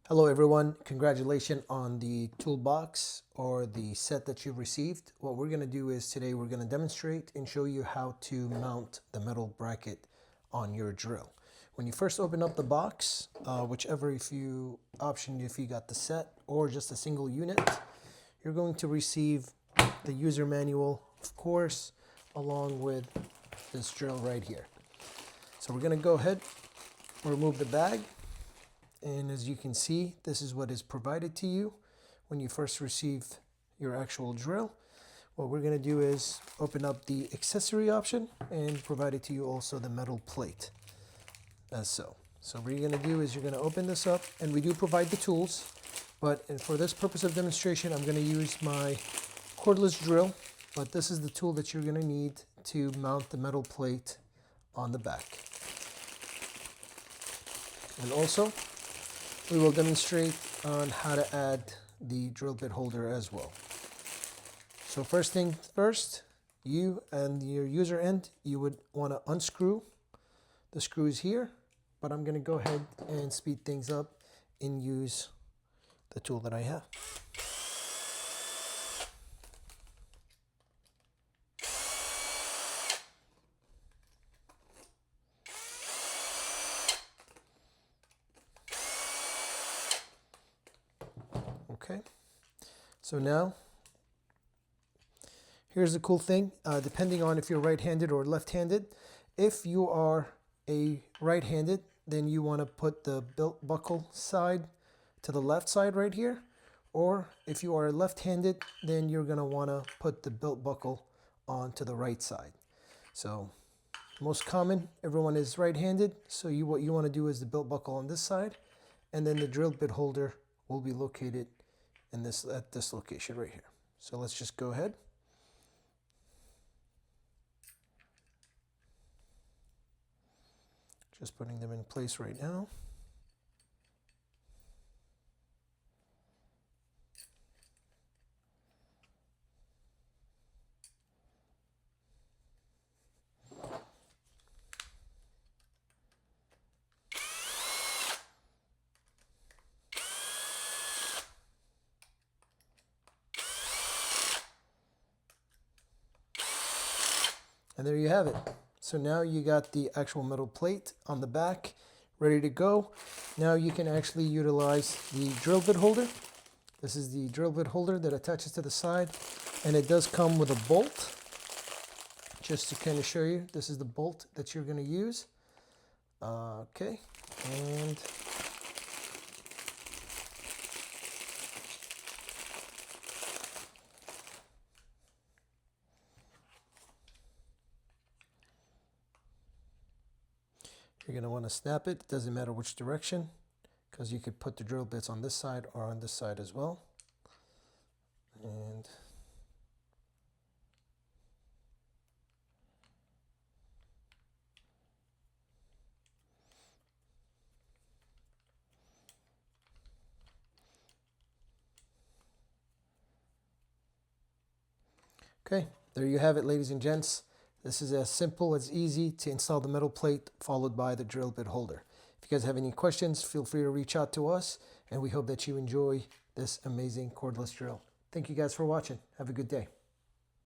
Hello everyone, congratulations on the toolbox or the set that you received. What we're going to do is today we're going to demonstrate and show you how to mount the metal bracket on your drill. When you first open up the box, whichever if you got the set or just a single unit, you're going to receive the user manual, of course, along with this drill right here. So we're going to go ahead, remove the bag. And as you can see, this is what is provided to you when you first receive your actual drill. What we're going to do is open up the accessory option and provide it to you also the metal plate as so. So what you're going to do is you're going to open this up, and we do provide the tools, but for this purpose of demonstration, I'm going to use my cordless drill, but this is the tool that you're going to need to mount the metal plate on the back. And also, we will demonstrate on how to add the drill bit holder as well. So first thing first, you and your user end, you would want to unscrew the screws here, but I'm going to go ahead and speed things up and use the tool that I have. Okay, so now here's the cool thing, depending on if you're right-handed or left-handed. If you are a right-handed, then you want to put the belt buckle side to the left side right here, or if you are left-handed, then you're going to want to put the belt buckle onto the right side. So most common, everyone is right-handed, so what you want to do is the belt buckle on this side, and then the drill bit holder will be located at this location right here. So let's just go ahead. Just putting them in place right now. And there you have it. So now you got the actual metal plate on the back ready to go. Now you can actually utilize the drill bit holder. This is the drill bit holder that attaches to the side, and it does come with a bolt. Just to kind of show you, this is the bolt that you're going to use. Okay, and you're going to want to snap it. It doesn't matter which direction, because you could put the drill bits on this side or on this side as well. And okay, there you have it, ladies and gents. This is as simple as easy to install the metal plate followed by the drill bit holder. If you guys have any questions, feel free to reach out to us, and we hope that you enjoy this amazing cordless drill. Thank you guys for watching. Have a good day.